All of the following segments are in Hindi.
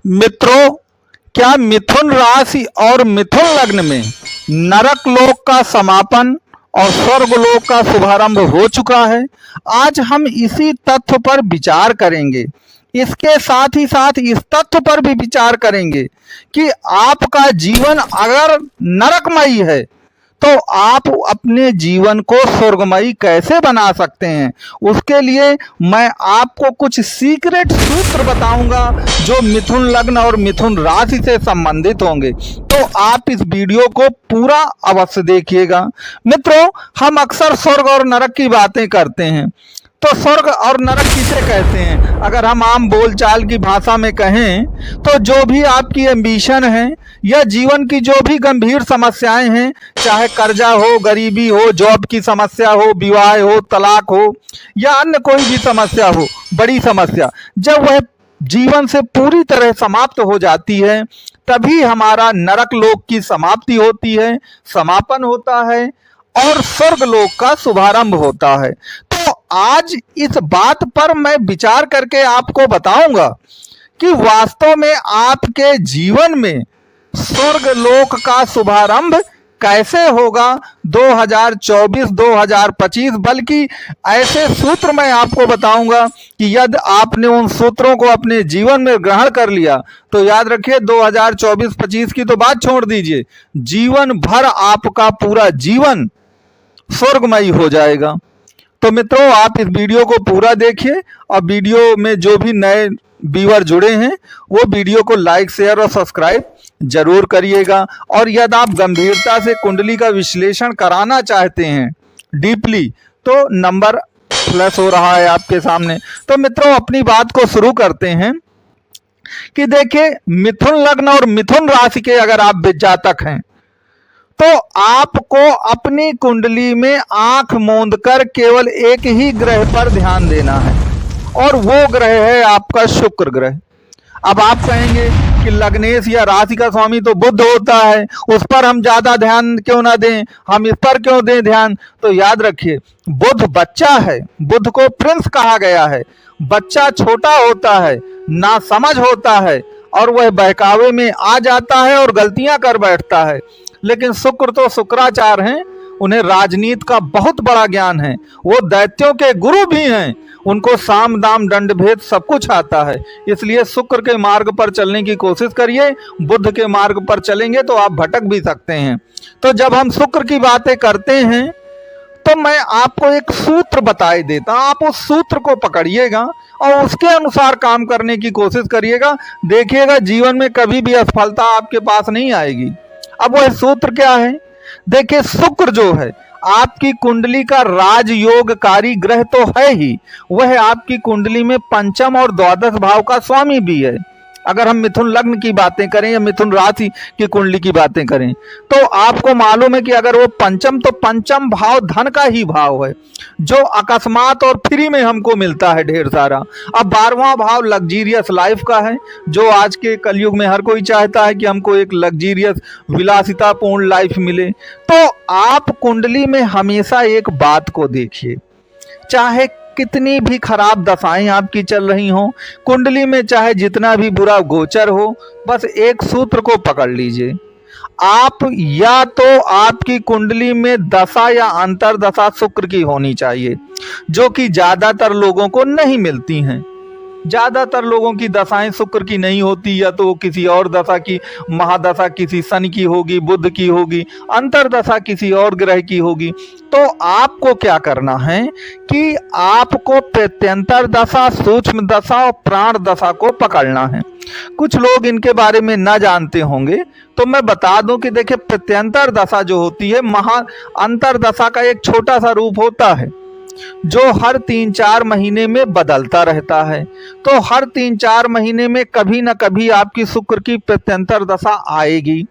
मित्रों, क्या मिथुन राशि और मिथुन लग्न में नरक लोक का समापन और स्वर्ग लोक का शुभारंभ हो चुका है? आज हम इसी तथ्य पर विचार करेंगे। इसके साथ ही साथ इस तथ्य पर भी विचार करेंगे कि आपका जीवन अगर नरकमयी है तो आप अपने जीवन को स्वर्गमयी कैसे बना सकते हैं। उसके लिए मैं आपको कुछ सीक्रेट सूत्र बताऊंगा जो मिथुन लग्न और मिथुन राशि से संबंधित होंगे, तो आप इस वीडियो को पूरा अवश्य देखिएगा। मित्रों, हम अक्सर स्वर्ग और नरक की बातें करते हैं, तो स्वर्ग और नरक किसे कहते हैं? अगर हम आम बोलचाल की भाषा में कहें तो जो भी आपकी एम्बिशन है या जीवन की जो भी गंभीर समस्याएं हैं, चाहे कर्जा हो, गरीबी हो, जॉब की समस्या हो, विवाह हो, तलाक हो या अन्य कोई भी समस्या हो, बड़ी समस्या, जब वह जीवन से पूरी तरह समाप्त हो जाती है तभी हमारा नरक लोक की समाप्ति होती है, समापन होता है और स्वर्ग लोक का शुभारंभ होता है। तो आज इस बात पर मैं विचार करके आपको बताऊंगा कि वास्तव में आपके जीवन में स्वर्ग लोक का शुभारंभ कैसे होगा 2024-2025, बल्कि ऐसे सूत्र मैं आपको बताऊंगा कि यदि आपने उन सूत्रों को अपने जीवन में ग्रहण कर लिया तो याद रखिए 2024-25 की तो बात छोड़ दीजिए, जीवन भर आपका पूरा जीवन स्वर्गमयी हो जाएगा। तो मित्रों, आप इस वीडियो को पूरा देखिए और वीडियो में जो भी नए व्यूअर जुड़े हैं वो वीडियो को लाइक, शेयर और सब्सक्राइब जरूर करिएगा। और यदि आप गंभीरता से कुंडली का विश्लेषण कराना चाहते हैं डीपली, तो नंबर फ्लैश हो रहा है आपके सामने। तो मित्रों, अपनी बात को शुरू करते हैं कि देखिए, मिथुन लग्न और मिथुन राशि के अगर आप जातक हैं तो आपको अपनी कुंडली में आंख मूंद कर केवल एक ही ग्रह पर ध्यान देना है और वो ग्रह है आपका शुक्र ग्रह। अब आप कहेंगे कि लग्नेश या राशि का स्वामी तो बुध होता है, उस पर हम ज्यादा ध्यान क्यों ना दें, हम इस पर क्यों दें ध्यान? तो याद रखिए, बुध बच्चा है, बुध को प्रिंस कहा गया है। बच्चा छोटा होता है, ना समझ होता है और वह बहकावे में आ जाता है और गलतियां कर बैठता है। लेकिन शुक्र तो शुक्राचार्य हैं, उन्हें राजनीति का बहुत बड़ा ज्ञान है, वो दैत्यों के गुरु भी हैं, उनको साम दाम दंड भेद सब कुछ आता है। इसलिए शुक्र के मार्ग पर चलने की कोशिश करिए, बुध के मार्ग पर चलेंगे तो आप भटक भी सकते हैं। तो जब हम शुक्र की बातें करते हैं तो मैं आपको एक सूत्र बताए देता हूं, आप उस सूत्र को पकड़िएगा और उसके अनुसार काम करने की कोशिश करिएगा। देखिएगा, जीवन में कभी भी असफलता आपके पास नहीं आएगी। अब वह सूत्र क्या है? देखिए, शुक्र जो है आपकी कुंडली का राजयोगकारी ग्रह तो है ही, वह आपकी कुंडली में पंचम और द्वादश भाव का स्वामी भी है। अगर हम मिथुन लग्न की बातें करें या मिथुन राशि की कुंडली की बातें करें तो आपको मालूम है कि अगर वो पंचम, तो पंचम भाव धन का ही भाव है जो अकस्मात और फ्री में हमको मिलता है ढेर सारा। अब 12वां भाव लग्जीरियस लाइफ का है, जो आज के कलयुग में हर कोई चाहता है कि हमको एक लग्जीरियस विलासितापूर्ण लाइफ मिले। तो आप कुंडली में हमेशा एक बात को देखिए, चाहे कितनी भी खराब दशाएं आपकी चल रही हों, कुंडली में चाहे जितना भी बुरा गोचर हो, बस एक सूत्र को पकड़ लीजिए। आप या तो आपकी कुंडली में दशा या अंतर दशा शुक्र की होनी चाहिए, जो कि ज्यादातर लोगों को नहीं मिलती हैं। ज्यादातर लोगों की दशाएं शुक्र की नहीं होती, या तो किसी और दशा की, महादशा किसी शनि की होगी, बुध की होगी, अंतरदशा किसी और ग्रह की होगी। तो आपको क्या करना है कि आपको प्रत्यंतर दशा, सूक्ष्म दशा और प्राण दशा को पकड़ना है। कुछ लोग इनके बारे में ना जानते होंगे, तो मैं बता दूं कि देखिए, प्रत्यंतर दशा जो होती है महा अंतर दशा का एक छोटा सा रूप होता है जो हर 3-4 महीने में बदलता रहता है। तो हर 3-4 महीने में कभी ना कभी आपकी शुक्र की प्रत्यंतर दशा आएगी।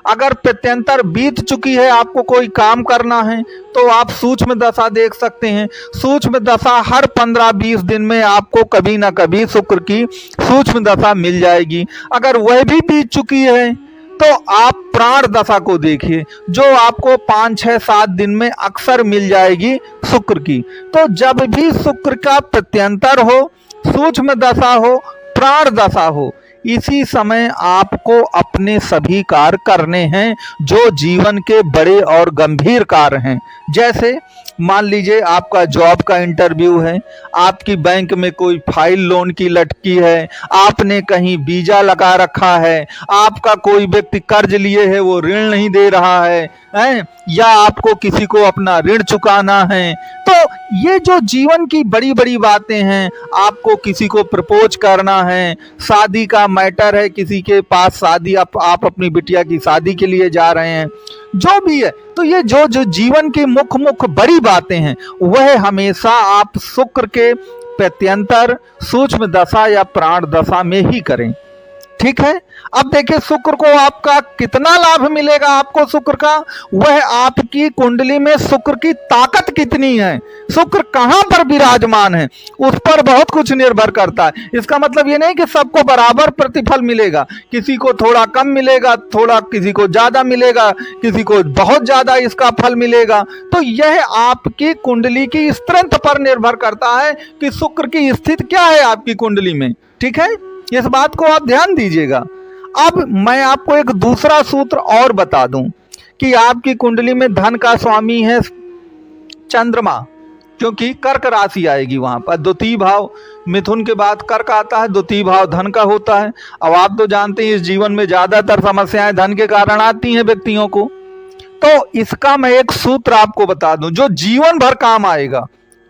अगर प्रत्यंतर बीत चुकी है, आपको कोई काम करना है, तो आप सूक्ष्म दशा देख सकते हैं। सूक्ष्म दशा हर 15-20 दिन में आपको कभी ना कभी शुक्र की सूक्ष्म दशा मिल जाएगी। अगर वह भी बीत चुकी है तो आप प्राण दशा को देखिए, जो आपको 5-6-7 दिन में अक्सर मिल जाएगी शुक्र की। तो जब भी शुक्र का प्रत्यंतर हो, सूक्ष्म दशा हो, प्राण दशा हो, इसी समय आपको अपने सभी कार्य करने हैं जो जीवन के बड़े और गंभीर कार्य हैं। जैसे मान लीजिए आपका जॉब का इंटरव्यू है, आपकी बैंक में कोई फाइल लोन की लटकी है, आपने कहीं वीजा लगा रखा है, आपका कोई व्यक्ति कर्ज लिए है वो ऋण नहीं दे रहा है, या आपको किसी को अपना ऋण चुकाना है। तो ये जो जीवन की बड़ी बड़ी बातें हैं, आपको किसी को प्रपोज करना है, शादी का मैटर है, किसी के पास शादी, आप अपनी बिटिया की शादी के लिए जा रहे हैं, जो भी है। तो ये जो जो जीवन की मुख्य बड़ी बातें हैं वह हमेशा आप शुक्र के प्रत्यंतर सूक्ष्म दशा या प्राण दशा में ही करें। ठीक है। अब देखिए शुक्र को आपका कितना लाभ मिलेगा। आपको शुक्र का, वह आपकी कुंडली में शुक्र की ताकत कितनी है, शुक्र कहां पर विराजमान है, उस पर बहुत कुछ निर्भर करता है। इसका मतलब ये नहीं कि सबको बराबर प्रतिफल मिलेगा, किसी को थोड़ा कम मिलेगा, थोड़ा किसी को ज्यादा मिलेगा, किसी को बहुत ज्यादा इसका फल मिलेगा। तो यह आपकी कुंडली की स्ट्रेंथ पर निर्भर करता है कि शुक्र की स्थिति क्या है आपकी कुंडली में। ठीक है, इस बात को आप ध्यान दीजिएगा। अब मैं आपको एक दूसरा सूत्र और बता दूं कि आपकी कुंडली में धन का स्वामी है चंद्रमा, क्योंकि कर्क राशि आएगी वहां पर। द्वितीय भाव मिथुन के बाद कर्क आता है, द्वितीय भाव धन का होता है। अब आप तो जानते हैं इस जीवन में ज्यादातर समस्याएं धन के कारण आती हैं व्यक्तियों को। तो इसका मैं एक सूत्र आपको बता दूं जो जीवन भर काम आएगा,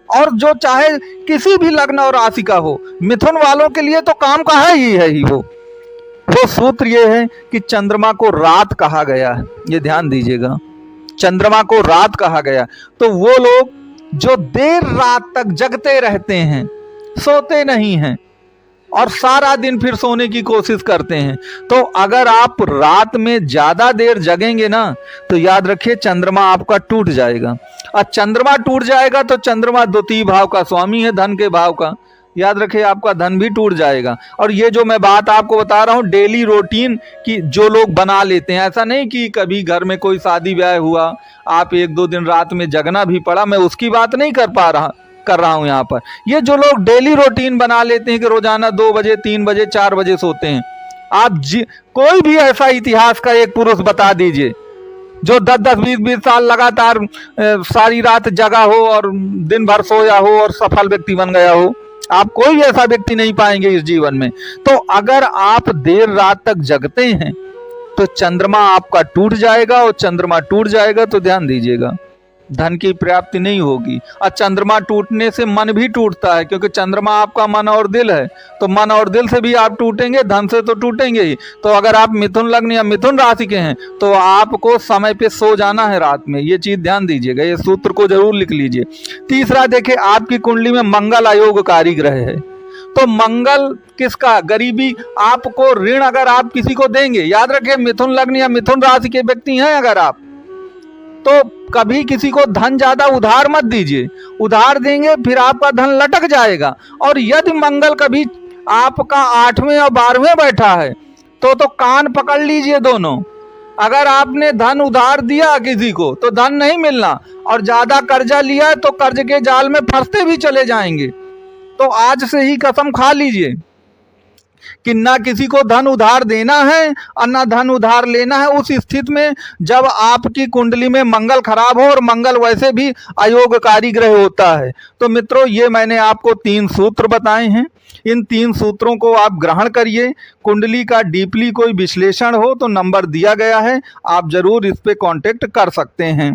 और जो चाहे किसी भी लग्न और राशि का हो, मिथुन वालों के लिए तो काम का है ही वो सूत्र ये है कि चंद्रमा को रात कहा गया है। ये ध्यान दीजिएगा, चंद्रमा को रात कहा गया। तो वो लोग जो देर रात तक जगते रहते हैं, सोते नहीं हैं और सारा दिन फिर सोने की कोशिश करते हैं, तो अगर आप रात में ज्यादा देर जगेंगे ना, तो याद रखिए चंद्रमा आपका टूट जाएगा। और चंद्रमा टूट जाएगा तो चंद्रमा द्वितीय भाव का स्वामी है, धन के भाव का। याद रखिए आपका धन भी टूट जाएगा। और ये जो मैं बात आपको बता रहा हूँ डेली रूटीन की जो लोग बना लेते हैं, ऐसा नहीं कि कभी घर में कोई शादी ब्याह हुआ, आप 1-2 दिन रात में जगना भी पड़ा, मैं उसकी बात नहीं कर रहा हूं यहाँ पर। ये जो लोग डेली रूटीन बना लेते हैं कि रोजाना 2 बजे 3 बजे 4 बजे सोते हैं, आप कोई भी ऐसा इतिहास का एक पुरुष बता दीजिए जो 10-10 20-20 साल लगातार सारी रात जगा हो और दिन भर सोया हो और सफल व्यक्ति बन गया हो। आप कोई ऐसा व्यक्ति नहीं पाएंगे इस जीवन में। तो अगर आप देर रात तक जगते हैं तो चंद्रमा आपका टूट जाएगा, और चंद्रमा टूट जाएगा तो ध्यान दीजिएगा धन की प्राप्ति नहीं होगी। और चंद्रमा टूटने से मन भी टूटता है, क्योंकि चंद्रमा आपका मन और दिल है, तो मन और दिल से भी आप टूटेंगे, धन से तो टूटेंगे ही। तो अगर आप मिथुन लग्न या मिथुन राशि के हैं तो आपको समय पे सो जाना है रात में, ये चीज ध्यान दीजिएगा, ये सूत्र को जरूर लिख लीजिए। तीसरा देखिए आपकी कुंडली में मंगल अयोगकारी ग्रह है, तो मंगल किसका, गरीबी, आपको ऋण अगर आप किसी को देंगे, याद रखिए मिथुन लग्न या मिथुन राशि के व्यक्ति हैं अगर आप, तो कभी किसी को धन ज्यादा उधार मत दीजिए। उधार देंगे फिर आपका धन लटक जाएगा। और यदि मंगल कभी आपका 8वें और 12वें बैठा है तो कान पकड़ लीजिए दोनों। अगर आपने धन उधार दिया किसी को तो धन नहीं मिलना, और ज्यादा कर्जा लिया तो कर्ज के जाल में फंसते भी चले जाएंगे। तो आज से ही कसम खा लीजिए कि ना किसी को धन उधार देना है और ना धन उधार लेना है उस स्थिति में जब आपकी कुंडली में मंगल खराब हो, और मंगल वैसे भी अयोगकारी ग्रह होता है। तो मित्रों ये मैंने आपको 3 सूत्र बताए हैं, इन 3 सूत्रों को आप ग्रहण करिए। कुंडली का डीपली कोई विश्लेषण हो तो नंबर दिया गया है, आप जरूर इस पे कांटेक्ट कर सकते हैं।